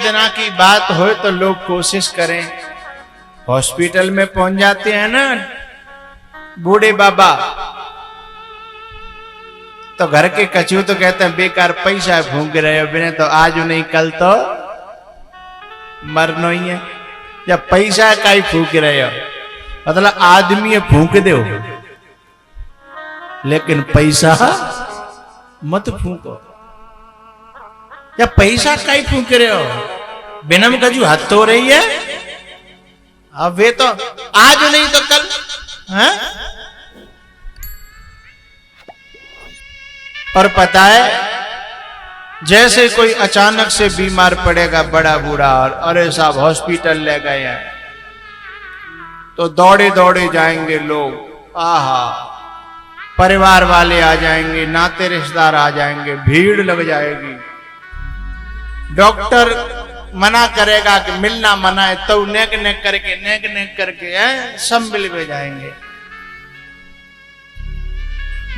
दिना की बात हो तो लोग कोशिश करें, हॉस्पिटल में पहुंच जाते हैं ना बूढ़े बाबा, तो घर के कचू तो कहते हैं बेकार पैसा फूंक रहे हो, बिना तो आज नहीं कल तो मरना ही है। जब पैसा का ही फूक रहे हो, मतलब आदमी फूंक दो लेकिन पैसा मत फूको। या पैसा का ही फूक रहे हो, बिनम कजू हद हो रही है। अब वे तो आज नहीं तो कल है। और पता है जैसे कोई अचानक से बीमार पड़ेगा बड़ा बूढ़ा, और अरे साहब हॉस्पिटल ले गए हैं, तो दौड़े दौड़े जाएंगे लोग। आहा, परिवार वाले आ जाएंगे, नाते रिश्तेदार आ जाएंगे, भीड़ लग जाएगी। डॉक्टर मना करेगा कि मिलना मना है, तो नेक नेक करके सब मिल में जाएंगे।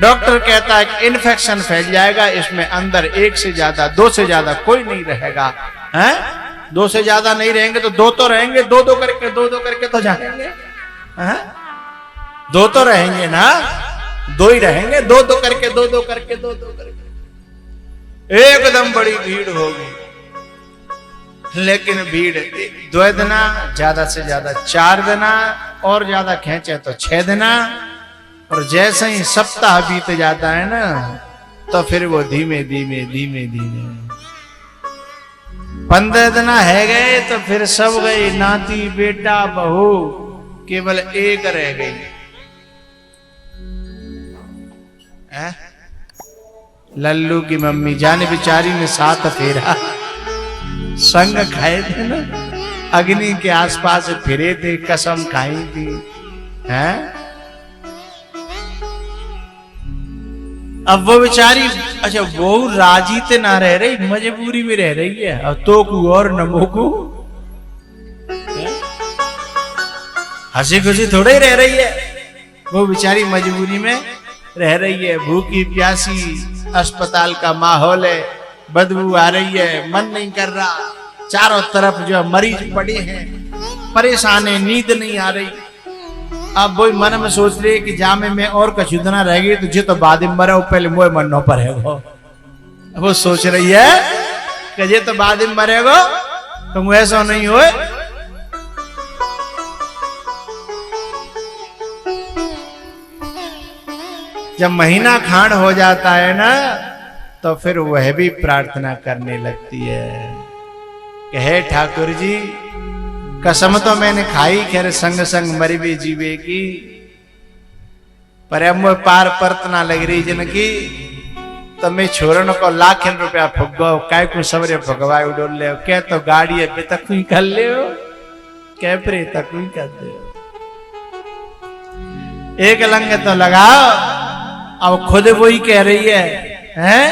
डॉक्टर कहता है कि इन्फेक्शन फैल जाएगा, इसमें अंदर एक से ज्यादा, दो से ज्यादा कोई नहीं रहेगा। हैं? दो से ज्यादा नहीं रहेंगे तो दो तो रहेंगे, दो दो करके तो जाएंगे। हैं? दो तो रहेंगे ना, दो ही रहेंगे, दो दो करके एकदम बड़ी भीड़ होगी। लेकिन भीड़ 2 दिना, ज्यादा से ज्यादा 4 दिना, और ज्यादा खींचे तो 6 दिना। और जैसे ही सप्ताह बीत जाता है ना, तो फिर वो धीमे धीमे 15 दिना है गए, तो फिर सब गए, नाती बेटा बहू, केवल एक रह गई। लल्लू की मम्मी जाने बेचारी ने 7 फेरा संग खाए थे ना, अग्नि के आसपास फिरे थे, कसम खाई थी। हैं? अब वो बेचारी, अच्छा वो राजी ते ना रह रही, मजबूरी में रह रही है। और तो को और नमो को हंसी खुशी थोड़ा ही रह रही है, वो बेचारी मजबूरी में रह रही है। भूखी प्यासी, अस्पताल का माहौल है, बदबू आ रही है, मन नहीं कर रहा, चारों तरफ जो मरीज पड़े हैं, परेशान है, नींद नहीं आ रही। अब वो मन में सोच रही है कि जामे में और कछुदना रह गई तुझे तो बाद में मरे, पहले मोए मरना पड़ेगा। वो सोच रही है कि ये तो बाद में मरेगा, तुम ऐसा नहीं हो। जब महीना खांड हो जाता है ना, तो फिर वह भी प्रार्थना करने लगती है कि हे ठाकुर जी, कसम तो मैंने खाई, खैर संग संग मरी भी जीवे की, पर अब पार परतना लग रही जिनकी, तो मैं छोरन को लाखन रुपया फुगो, काय को सवरे भगवाए उडोल ले, क्या तो गाड़ी है तक ही कर ले, क्या प्रे तक ही कर दे, एक लंग तो लगाओ। अब खुद वो ही कह रही है, हैं?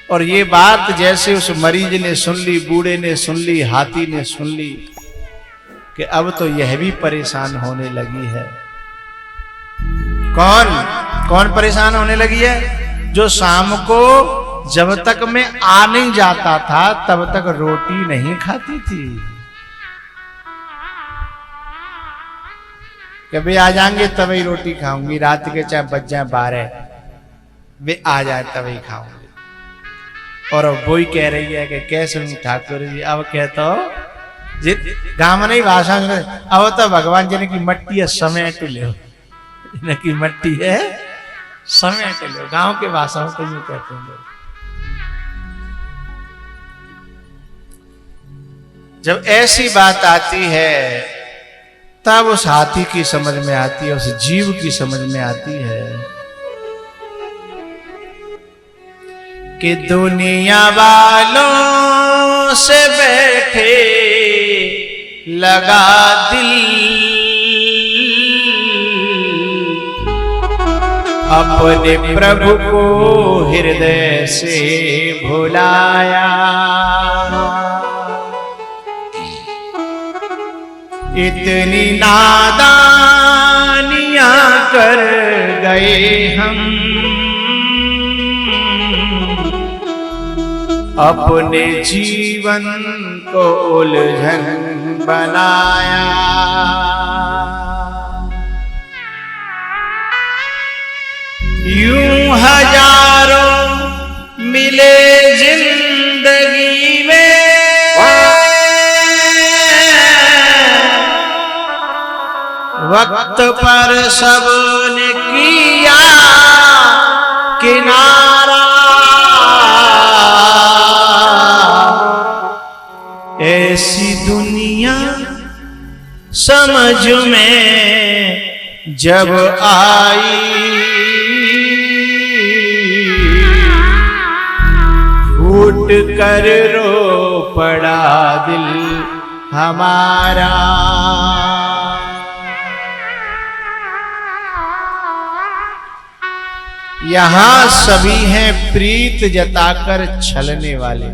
और ये बात जैसे उस मरीज ने सुन ली, बूढ़े ने सुन ली, हाथी ने सुन ली कि अब तो यह भी परेशान होने लगी है। कौन परेशान होने लगी है? जो शाम को जब तक मैं आ नहीं जाता था तब तक रोटी नहीं खाती थी। कभी आ जाएंगे तभी रोटी खाऊंगी, रात के चाहे बज जाए 12, वे आ जाए तभी खाऊंगी। और वो ही कह रही है कि कैसे ठाकुर जी, अब कहता हो गांव नहीं भाषा, अब तो भगवान जी ने की मट्टी है, समेट लो, की मट्टी है समेट लो। गांव के भाषाओं को यूं कहते हैं लोग। जब ऐसी बात आती है तब उस हाथी की समझ में आती है, उस जीव की समझ में आती है कि दुनिया वालों से बैठे लगा दिल, अपने प्रभु को हृदय से भुलाया। इतनी नादानियां कर गए हम, अपने जीवन को उलझन बनाया। यूं हजारों मिले जिंदगी में, वक्त पर सबने किया किनारा। ऐसी दुनिया समझ में जब आई, फूट कर रो पड़ा दिल हमारा। यहां सभी हैं प्रीत जताकर छलने वाले,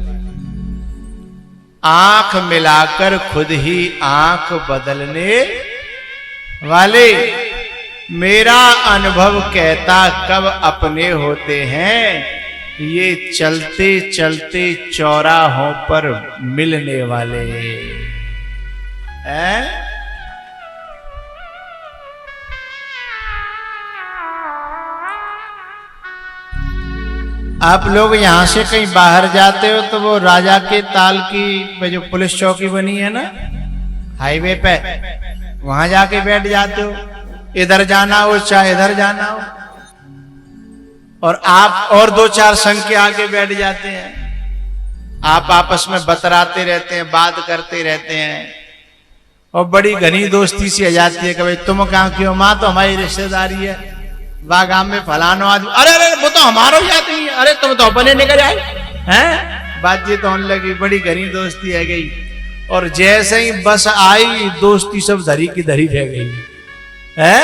आंख मिलाकर खुद ही आंख बदलने वाले। मेरा अनुभव कहता कब अपने होते हैं, ये चलते चलते चौराहों पर मिलने वाले हैं। आप लोग यहां से कहीं बाहर जाते हो तो वो राजा के ताल की जो पुलिस चौकी बनी है ना हाईवे पे, वहां जाके बैठ जाते हो। इधर जाना हो चाहे इधर जाना हो, और आप और दो चार संग के आगे बैठ जाते हैं। आप आपस में बतराते रहते हैं, बात करते रहते हैं, और बड़ी घनी दोस्ती सी आ जाती है कि भाई तुम कहाँ की हो? माँ तो हमारी रिश्तेदारी है, बागाम में फलानो आदमी, अरे अरे वो तो हमारा ही आदमी है, अरे तुम तो अपने निकल आए हैं। बातचीत होने लगी, बड़ी घनी दोस्ती है गई, और जैसे ही बस आई दोस्ती सब धरी की धरी रह गई है।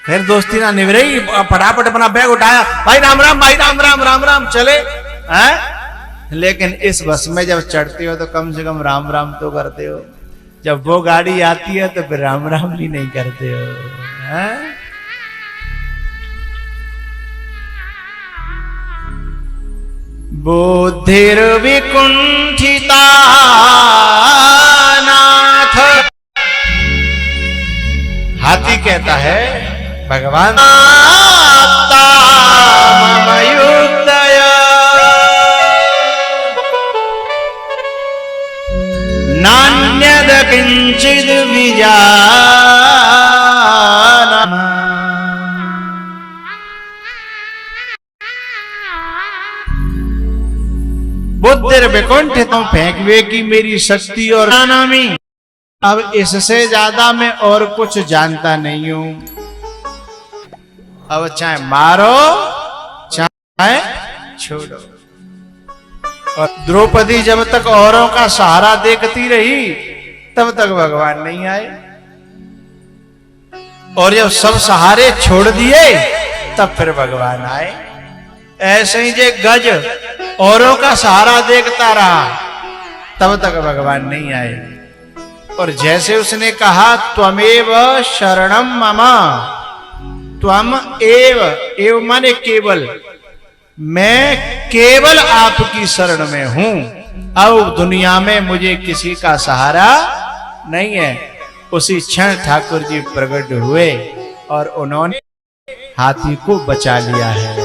फिर दोस्ती ना निभरई, फटाफट अपना बैग उठाया, भाई राम राम, भाई राम राम, राम राम चले हैं। लेकिन इस बस में जब चढ़ते हो तो कम से कम राम राम तो करते हो। जब वो गाड़ी आती है तो फिर राम राम भी नहीं करते हो, हैं? बुद्धिर विकुंठिता नाथ, हाथी कहता है भगवान ममयुक्तय नान्यद किंचिद विजानामि। बुद्धिर विकुंठितम, फेंकवे की मेरी शक्ति और नामी, अब इससे ज्यादा मैं और कुछ जानता नहीं हूं। अब चाहे मारो चाहे छोड़ो। और द्रौपदी जब तक औरों का सहारा देखती रही तब तक भगवान नहीं आए, और जब सब सहारे छोड़ दिए तब फिर भगवान आए। ऐसे ही जे गज औरों का सहारा देखता रहा तब तक भगवान नहीं आए। और जैसे उसने कहा त्वमेव शरणम मम, त्वम एव माने केवल, मैं केवल आपकी शरण में हूं, अब दुनिया में मुझे किसी का सहारा नहीं है। उसी क्षण ठाकुर जी प्रकट हुए और उन्होंने हाथी को बचा लिया है।